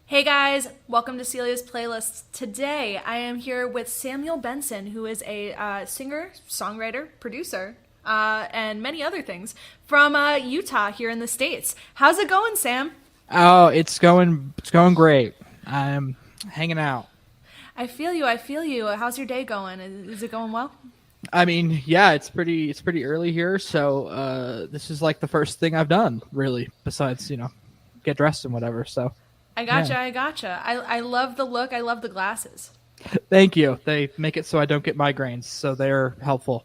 Hey guys, welcome to Celia's Playlist. Today I am here with Samuel Benson, who is a singer, songwriter, producer, and many other things from Utah here in the States. How's it going, Sam? Oh, it's going great. I'm hanging out. I feel you, I feel you. How's your day going? Is it going well? I mean, yeah, it's pretty early here, so this is like the first thing I've done, really, besides, get dressed and whatever. So, I yeah. gotcha, I gotcha. I love the look, I love the glasses. Thank you. They make it so I don't get migraines, so they're helpful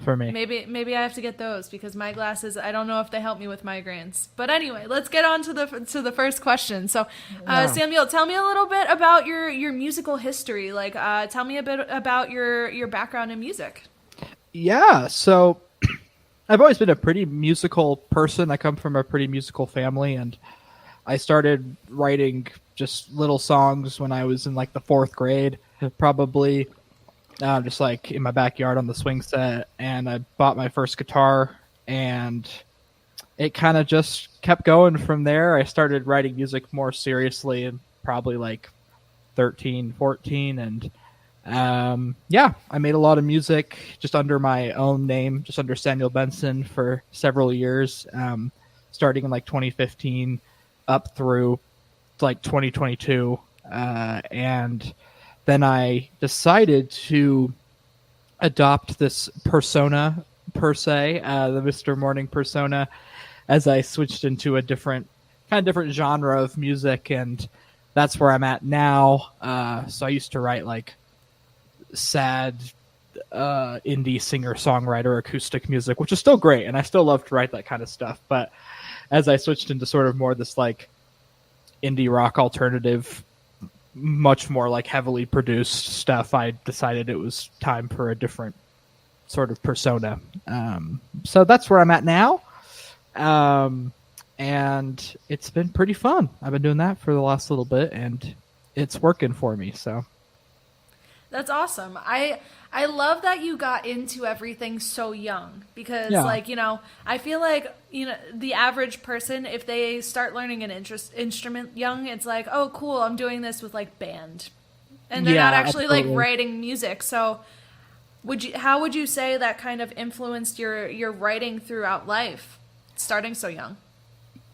for me. Maybe I have to get those because my glasses, I don't know if they help me with migraines. But anyway, let's get on to the first question. So, Yeah. Samuel, tell me a little bit about your musical history. Like, tell me a bit about your background in music. Yeah, so I've always been a pretty musical person. I come from a pretty musical family, and I started writing just little songs when I was in like the fourth grade, probably just like in my backyard on the swing set. And I bought my first guitar, and it kind of just kept going from there. I started writing music more seriously and probably like 13, 14, and yeah, I made a lot of music just under my own name, just under Samuel Benson for several years, starting in like 2015 up through like 2022. And then I decided to adopt this persona, per se, the Mr.Morning persona, as I switched into a different genre of music. And that's where I'm at now. So I used to write like sad indie singer songwriter acoustic music, which is still great, and I still love to write that kind of stuff. But as I switched into sort of more this like indie rock alternative, much more like heavily produced stuff, I decided it was time for a different sort of persona. So that's where I'm at now. And it's been pretty fun. I've been doing that for the last little bit, and it's working for me. So That's awesome. I love that you got into everything so young because yeah, like, I feel like, the average person if they start learning an instrument young, it's like, "Oh, cool, I'm doing this with like band." And they're not yeah, actually like absolutely. writing music. So, how would you say that kind of influenced your writing throughout life starting so young?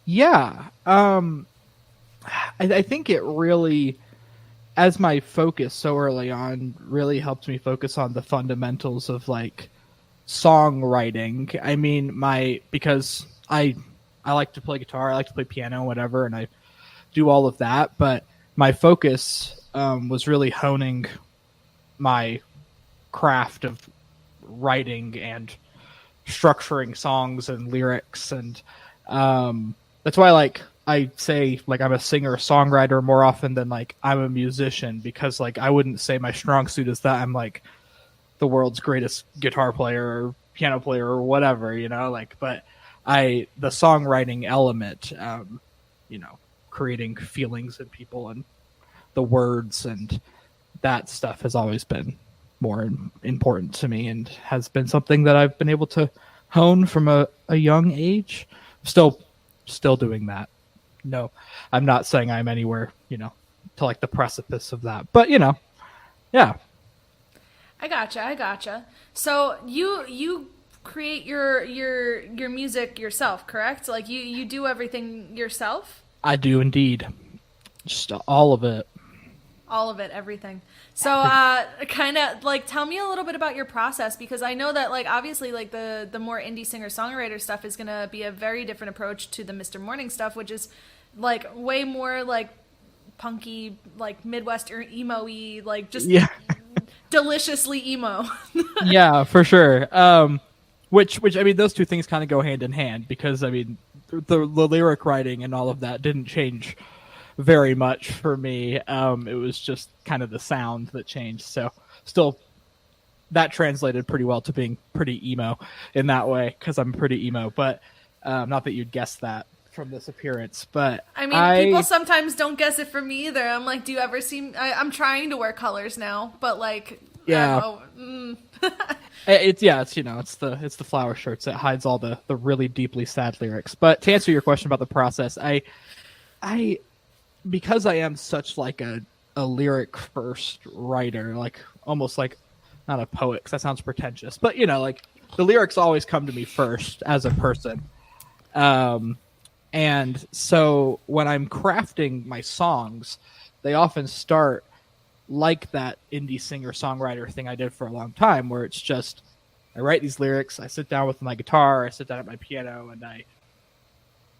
Yeah. I think it really, as my focus so early on, really helped me focus on the fundamentals of like songwriting. I mean, because I like to play guitar, I like to play piano, whatever, and I do all of that. But my focus was really honing my craft of writing and structuring songs and lyrics, and that's why like I say like I'm a singer songwriter more often than like I'm a musician, because like I wouldn't say my strong suit is that I'm like the world's greatest guitar player or piano player or whatever, like. But the songwriting element, creating feelings in people and the words and that stuff has always been more important to me, and has been something that I've been able to hone from a young age. Still still doing that. No, I'm not saying I'm anywhere, to like the precipice of that. But yeah. I gotcha. I gotcha. So you create your music yourself, correct? Like you do everything yourself, I do indeed. Just all of it. all of it, everything. So kind of like tell me a little bit about your process because I know that like obviously like the more indie singer songwriter stuff is gonna be a very different approach to the Mr. Morning stuff, which is like way more like punky, like Midwest or emo-y, like just Yeah. deliciously emo. Yeah, for sure. Which I mean, those two things kind of go hand in hand, because I mean, the lyric writing and all of that didn't change very much for me. It was just kind of the sound that changed. So still, that translated pretty well to being pretty emo in that way, because I'm pretty emo. But not that you'd guess that from this appearance. But I mean, people I sometimes don't guess it from me either. I'm like, do you ever see? I'm trying to wear colors now, but like, I don't yeah. know. It's the flower shirts that hides all the really deeply sad lyrics. But to answer your question about the process, I because I am such like a lyric first writer, like almost like not a poet because that sounds pretentious, but like the lyrics always come to me first as a person. And so when I'm crafting my songs, they often start like that indie singer songwriter thing I did for a long time, where it's just I write these lyrics, I sit down with my guitar, I sit down at my piano, and I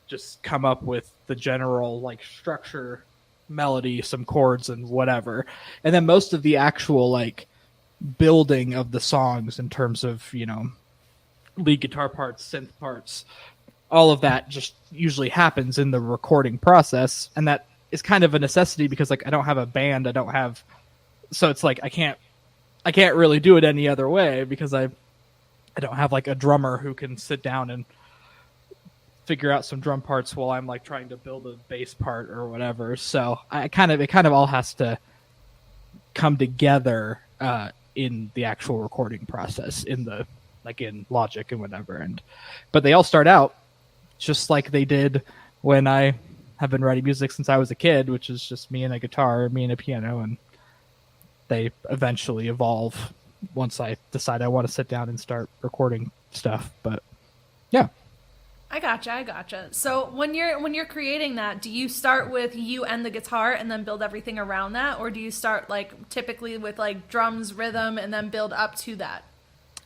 just come up with the general like structure, melody, some chords, and whatever. And then most of the actual like building of the songs in terms of lead guitar parts, synth parts, all of that just usually happens in the recording process, and that is kind of a necessity because like I don't have a band, so it's like I can't really do it any other way because I don't have like a drummer who can sit down and figure out some drum parts while I'm like trying to build a bass part or whatever. So it kind of all has to come together in the actual recording process in Logic and whatever. But they all start out just like they did when I have been writing music since I was a kid, which is just me and a guitar, me and a piano, and they eventually evolve once I decide I want to sit down and start recording stuff. But yeah. I gotcha. So when you're creating that, do you start with you and the guitar and then build everything around that, or do you start like typically with like drums, rhythm, and then build up to that?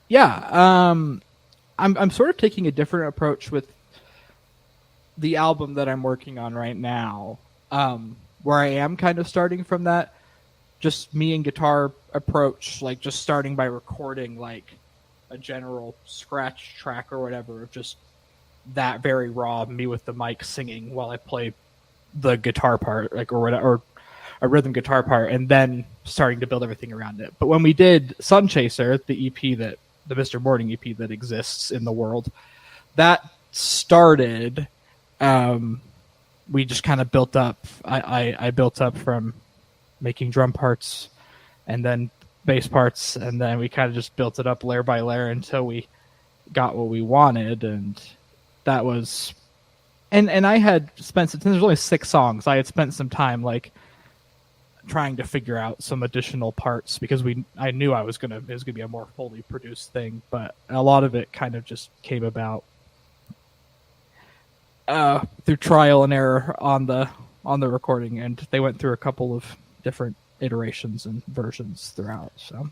Yeah, I'm sort of taking a different approach with the album that I'm working on right now, where I am kind of starting from that just me and guitar approach, like just starting by recording like a general scratch track or whatever of just that very raw me with the mic singing while I play the guitar part, like or a rhythm guitar part, and then starting to build everything around it. But when we did Sun Chaser, the Mr.Morning EP that exists in the world, that started. We just kind of built up. I built up from making drum parts and then bass parts, and then we kind of just built it up layer by layer until we got what we wanted, and that was. And I had spent, since there's only 6 songs, I had spent some time like trying to figure out some additional parts because I knew it was gonna be a more fully produced thing, but a lot of it kind of just came about through trial and error on the recording, and they went through a couple of different iterations and versions throughout. So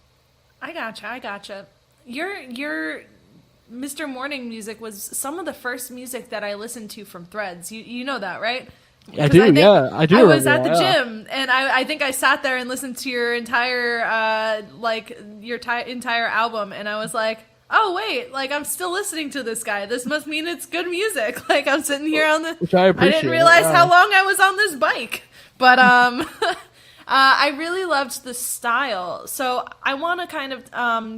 I gotcha. Your Mr.Morning music was some of the first music that I listened to from Threads. You know that, right? I do. I do. I was at the gym, and I think I sat there and listened to your entire entire album, and I was like, oh wait, like I'm still listening to this guy. This must mean it's good music. Like I'm sitting here on the. Which I appreciate. I didn't realize how long I was on this bike, but I really loved the style. So I want to kind of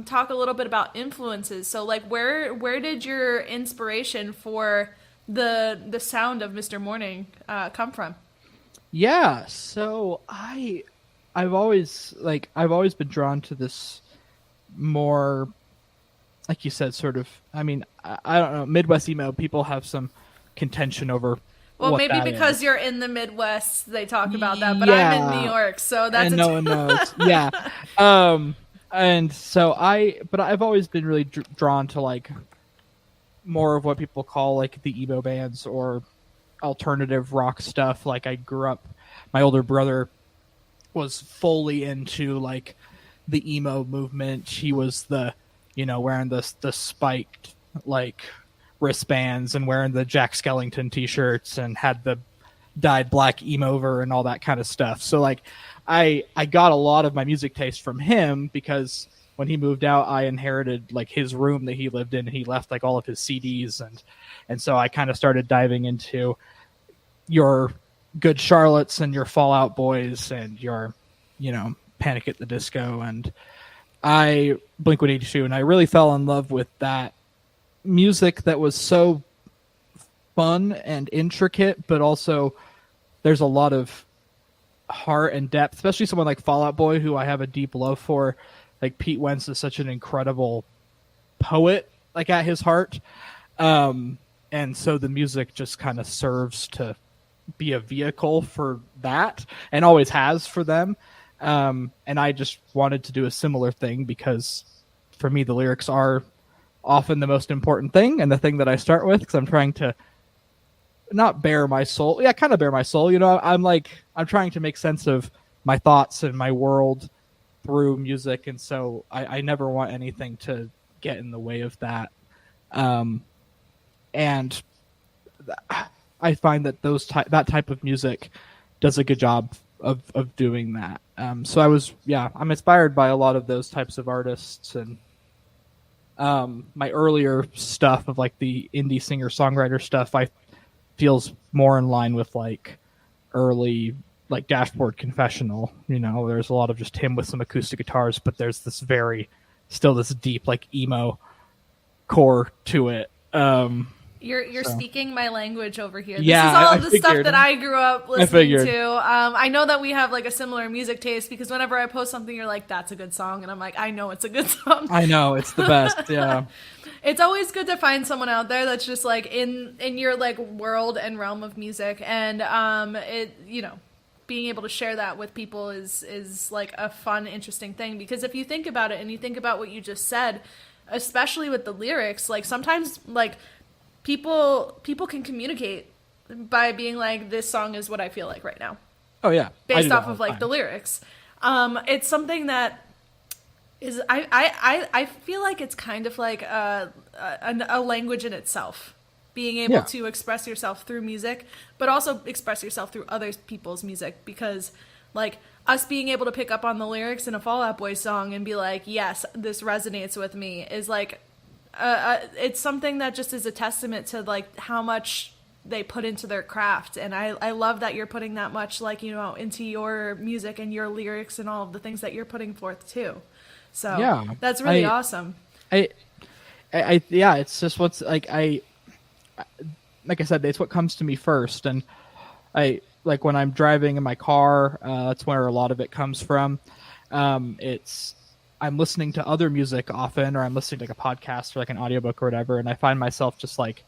talk a little bit about influences. So like where did your inspiration for the sound of Mr.Morning come from? Yeah, so I've always been drawn to this more, like you said, sort of. I mean, I don't know. Midwest emo people have some contention over. Well, maybe because you're in the Midwest, they talk about that. But I'm in New York, so that's and no one knows. Yeah, and so I've always been really drawn to like more of what people call like the emo bands or alternative rock stuff. Like I grew up, my older brother was fully into like the emo movement. He was wearing the spiked like wristbands and wearing the Jack Skellington t-shirts and had the dyed black emo-over and all that kind of stuff. So like I got a lot of my music taste from him because when he moved out, I inherited like his room that he lived in, and he left like all of his CDs, and so I kind of started diving into your Good Charlottes and your Fall Out Boys and your Panic at the Disco and Blink-182, and I really fell in love with that music that was so fun and intricate, but also there's a lot of heart and depth, especially someone like Fall Out Boy, who I have a deep love for. Like Pete Wentz is such an incredible poet, like at his heart. And so the music just kind of serves to be a vehicle for that, and always has for them. And I just wanted to do a similar thing because for me, the lyrics are often the most important thing and the thing that I start with, because I'm trying to not bare my soul. Yeah, kind of bare my soul. You know, I'm trying to make sense of my thoughts and my world through music. And so I never want anything to get in the way of that. And I find that that type of music does a good job of doing that. So I'm inspired by a lot of those types of artists, and my earlier stuff of like the indie singer songwriter stuff, I feels more in line with like early like Dashboard Confessional. You know, there's a lot of just him with some acoustic guitars, but there's this still this deep like emo core to it. You're speaking my language over here. Yeah, this is all I of the figured. stuff that I grew up listening figured. to. I know that we have like a similar music taste, because whenever I post something, you're like, "That's a good song," and I'm like, "I know it's a good song." I know, it's the best. Yeah. It's always good to find someone out there that's just like in your like world and realm of music, and being able to share that with people is like a fun, interesting thing. Because if you think about it and you think about what you just said, especially with the lyrics, like sometimes like people can communicate by being like, this song is what I feel like right now. Oh yeah. Based off of like the lyrics. It's something that is I feel like it's kind of like a language in itself, being able to express yourself through music, but also express yourself through other people's music, because like us being able to pick up on the lyrics in a Fall Out Boy song and be like, yes, this resonates with me, is like it's something that just is a testament to like how much they put into their craft. And I love that you're putting that much like, you know, into your music and your lyrics and all of the things that you're putting forth too. So yeah, that's really awesome. It's just what's like I said, it's what comes to me first. And I like when I'm driving in my car, that's where a lot of it comes from. I'm listening to other music often, or I'm listening to like a podcast or like an audiobook or whatever, and I find myself just like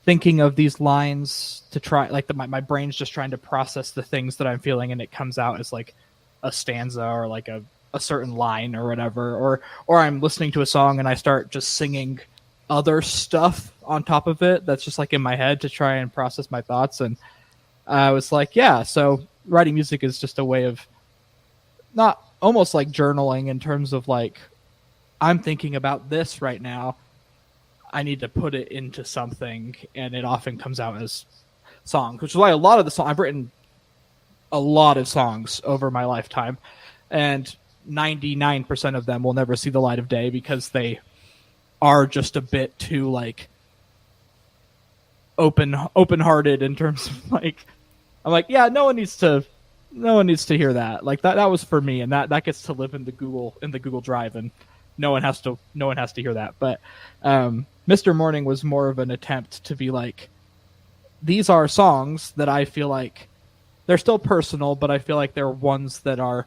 thinking of these lines to try, like my brain's just trying to process the things that I'm feeling, and it comes out as like a stanza or like a certain line or whatever, or I'm listening to a song and I start just singing other stuff on top of it that's just like in my head to try and process my thoughts. And I was like, yeah, so writing music is just a way of not almost like journaling, in terms of like, I'm thinking about this right now, I need to put it into something, and it often comes out as songs, which is why a lot of the songs I've written, a lot of songs over my lifetime, and 99% of them will never see the light of day because are just a bit too like open-hearted in terms of like, I'm like, yeah, no one needs to hear that. Like that was for me, and that gets to live in the Google Drive, and no one has to hear that. But Mr.Morning was more of an attempt to be like, these are songs that I feel like they're still personal, but I feel like they're ones that are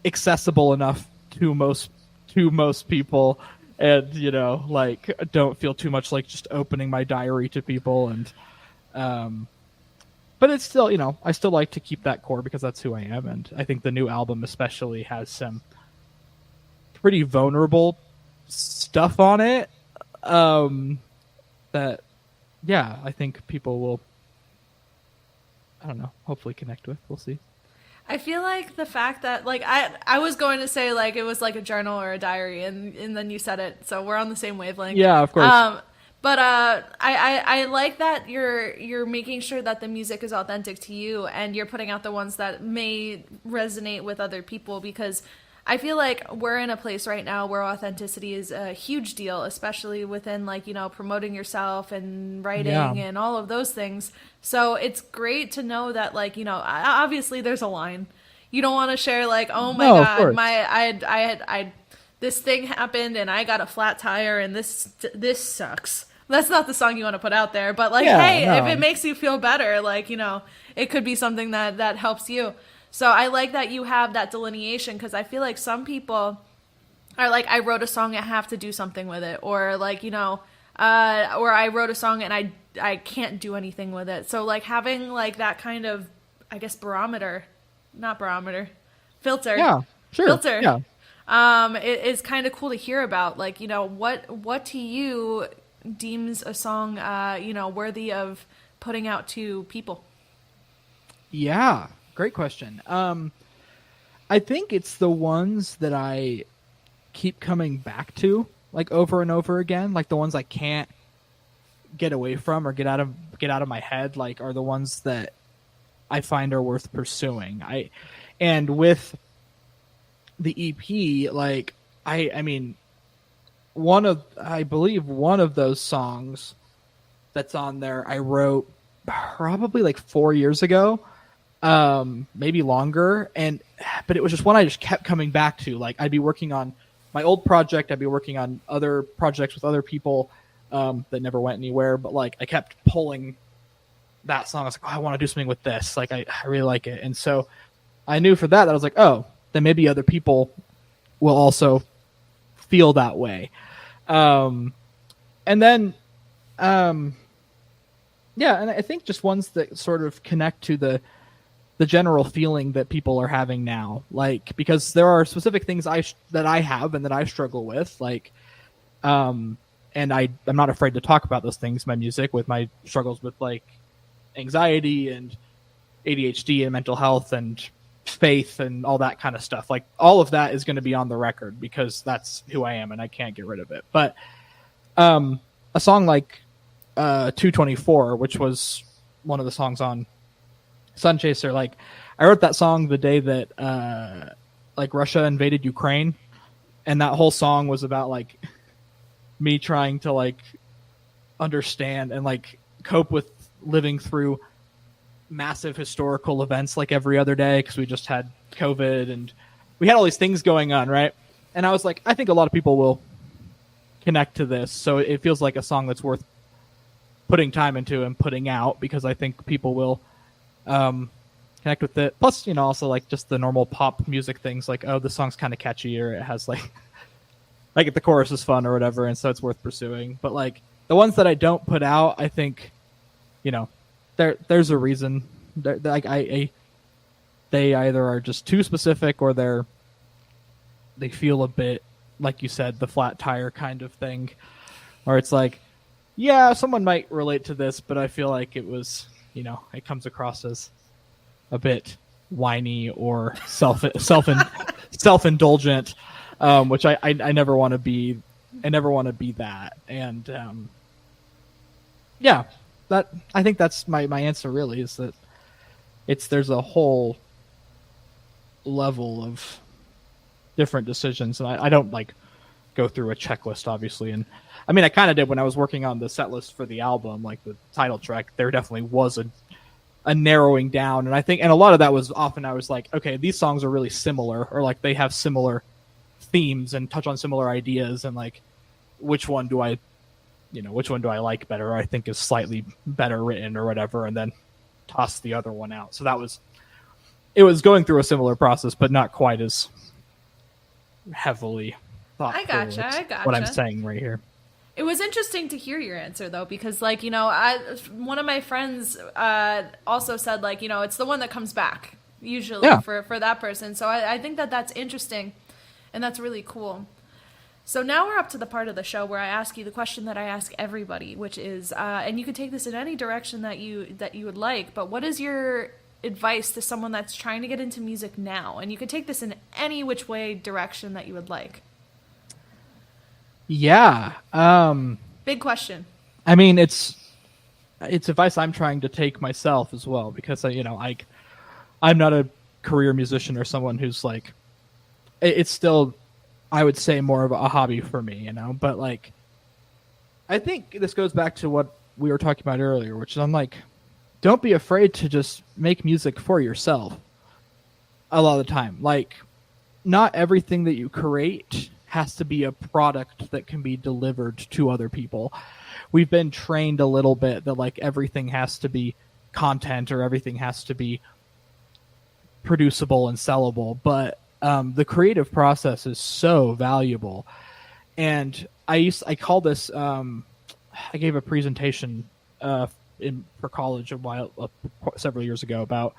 accessible enough to most people, and you know, like don't feel too much like just opening my diary to people. And but it's still, you know, I still like to keep that core because that's who I am. And I think the new album especially has some pretty vulnerable stuff on it that, yeah, I think people will, I don't know, hopefully connect with. We'll see. I feel like the fact that, like, I was going to say, like, it was like a journal or a diary, and then you said it, so we're on the same wavelength. Yeah, of course. But I like that you're making sure that the music is authentic to you, and you're putting out the ones that may resonate with other people, because I feel like we're in a place right now where authenticity is a huge deal, especially within, like, you know, promoting yourself and writing and all of those things. So it's great to know that, like, you know, obviously there's a line. You don't want to share like, oh my God, I this thing happened and I got a flat tire and this sucks. That's not the song you want to put out there, but like, if it makes you feel better, like, you know, it could be something that helps you. So I like that you have that delineation, because I feel like some people are like, I wrote a song, I have to do something with it. Or like, you know, or I wrote a song and I can't do anything with it. So like having like that kind of, I guess, filter. Yeah, sure. Filter. Yeah. It is kind of cool to hear about. Like, you know, what to you deems a song, you know, worthy of putting out to people? Yeah, great question. I think it's the ones that I keep coming back to, like over and over again, like the ones I can't get away from or get out of my head, like are the ones that I find are worth pursuing. And with the EP, like I mean, I believe one of those songs that's on there I wrote probably like 4 years ago, maybe longer, but it was just one I just kept coming back to. Like I'd be working on my old project, I'd be working on other projects with other people that never went anywhere, but like I kept pulling that song. I was like, oh, I want to do something with this. Like I really like it, and so I knew for that I was like, oh, then maybe other people will also feel that way. And then, yeah, and I think just ones that sort of connect to the general feeling that people are having now, like because there are specific things that I have and that I struggle with, like, and I'm not afraid to talk about those things in my music, with my struggles with like anxiety and ADHD and mental health and faith and all that kind of stuff. Like all of that is going to be on the record because that's who I am and I can't get rid of it. But a song like 224, which was one of the songs on Sun Chaser, like I wrote that song the day that like Russia invaded Ukraine, and that whole song was about like me trying to like understand and like cope with living through massive historical events like every other day, because we just had COVID and we had all these things going on, right? And I was like, I think a lot of people will connect to this, so it feels like a song that's worth putting time into and putting out, because I think people will connect with it. Plus, you know, also like just the normal pop music things, like, oh, this song's kind of catchy, or it has like like the chorus is fun or whatever, and so it's worth pursuing. But like the ones that I don't put out, I think, you know, there's a reason. Like they either are just too specific, or they feel a bit, like you said, the flat tire kind of thing, or it's like, yeah, someone might relate to this, but I feel like it was, you know, it comes across as a bit whiny or self-indulgent, which I never want to be. I never want to be that. And yeah, that, I think that's my answer really, is that there's a whole level of different decisions, and I don't like go through a checklist, obviously. And I mean, I kind of did when I was working on the set list for the album, like the title track. There definitely was a narrowing down, and I think, and a lot of that was often I was like, okay, these songs are really similar, or like they have similar themes and touch on similar ideas, and like which one do I like better, or I think is slightly better written or whatever, and then toss the other one out. So it was going through a similar process, but not quite as heavily thoughtful. I gotcha. What I'm saying right here. It was interesting to hear your answer, though, because, like, you know, one of my friends also said, like, you know, it's the one that comes back, usually, for that person. So I think that's interesting, and that's really cool. So now we're up to the part of the show where I ask you the question that I ask everybody, which is, and you can take this in any direction that you would like, but what is your advice to someone that's trying to get into music now? And you can take this in any which way direction that you would like. Yeah. Big question. I mean, it's advice I'm trying to take myself as well, because I'm not a career musician or someone who's like, it's still, I would say, more of a hobby for me, you know. But like, I think this goes back to what we were talking about earlier, which is, I'm like, don't be afraid to just make music for yourself. A lot of the time, like, not everything that you create has to be a product that can be delivered to other people. We've been trained a little bit that like everything has to be content, or everything has to be producible and sellable, but the creative process is so valuable. And I call this I gave a presentation for college several years ago about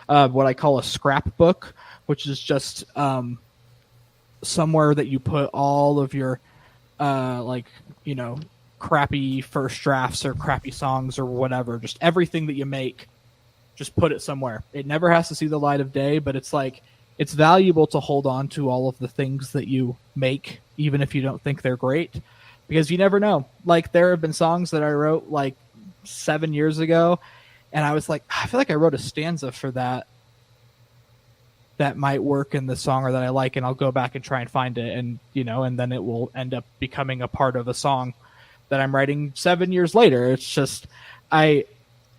what I call a scrapbook, which is just somewhere that you put all of your like, you know, crappy first drafts or crappy songs or whatever, just everything that you make, just put it somewhere. It never has to see the light of day, but it's like, it's valuable to hold on to all of the things that you make, even if you don't think they're great, because you never know. Like, there have been songs that I wrote like 7 years ago, and I was like, I feel like I wrote a stanza for that might work in the song, or that I like, and I'll go back and try and find it, and you know, and then it will end up becoming a part of a song that I'm writing 7 years later. It's just, I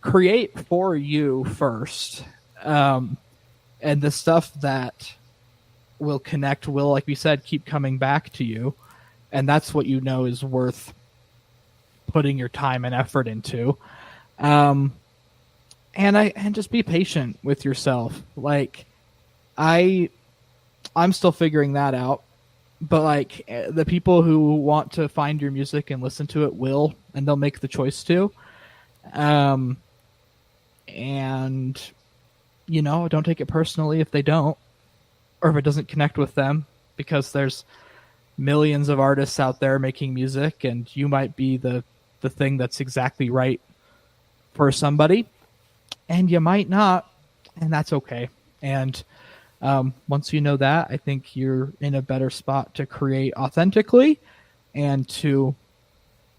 create for you first, and the stuff that will connect will, like we said, keep coming back to you, and that's what you know is worth putting your time and effort into. And just be patient with yourself. Like, I'm still figuring that out, but like, the people who want to find your music and listen to it will, and they'll make the choice to. And you know, don't take it personally if they don't, or if it doesn't connect with them, because there's millions of artists out there making music, and you might be the thing that's exactly right for somebody, and you might not, and that's okay. And once you know that, I think you're in a better spot to create authentically and to,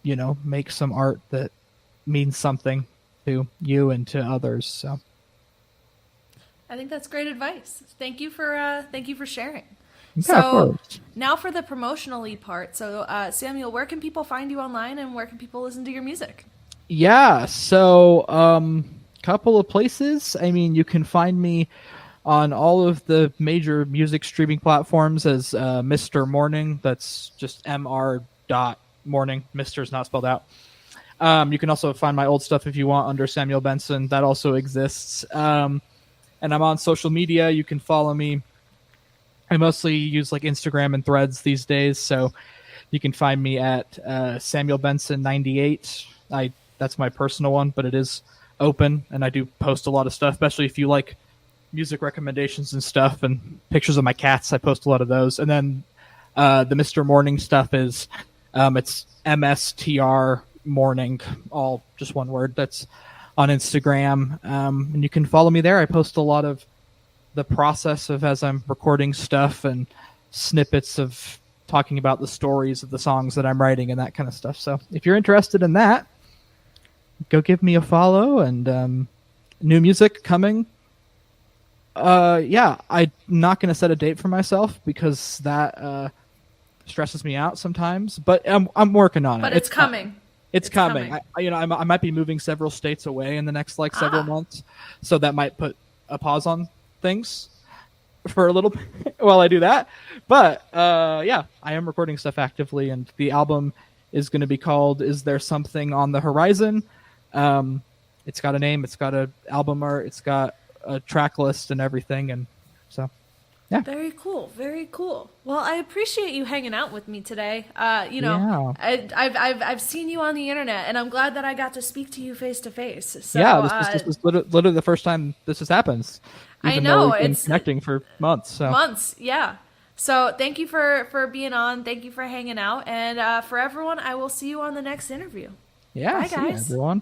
you know, make some art that means something to you and to others. So I think that's great advice. Thank you for sharing. yeah, So now for the promotionally part. So Samuel, where can people find you online, and where can people listen to your music? Yeah, so couple of places. I mean, you can find me on all of the major music streaming platforms as Mr.Morning. That's just Mr.Morning. Mr.'s not spelled out. You can also find my old stuff if you want under Samuel Benson. That also exists. And I'm on social media. You can follow me. I mostly use like Instagram and Threads these days, so you can find me at Samuel Benson 98. That's my personal one, but it is open, and I do post a lot of stuff, especially if you like music recommendations and stuff, and pictures of my cats. I post a lot of those. And then the Mr.Morning stuff is it's MSTR Morning, all just one word. That's on Instagram, and you can follow me there. I post a lot of the process of as I'm recording stuff, and snippets of talking about the stories of the songs that I'm writing and that kind of stuff. So if you're interested in that, go give me a follow. And new music coming. Yeah, I'm not going to set a date for myself, because that stresses me out sometimes, but I'm working on it. But it's coming. It's coming. I might be moving several states away in the next several months, so that might put a pause on things for a little bit while I do that. But yeah, I am recording stuff actively, and the album is going to be called "Is There Something on the Horizon?" It's got a name, it's got an album art, it's got a track list and everything, and so yeah. Very cool, very cool. Well, I appreciate you hanging out with me today. You know, Yeah. I've seen you on the internet, and I'm glad that I got to speak to you face to face. So Yeah, this was literally the first time this has happened. I know, we've been it's connecting for months. So. Months, yeah. So thank you for being on. Thank you for hanging out, and for everyone, I will see you on the next interview. Yeah, bye, see you, guys. everyone.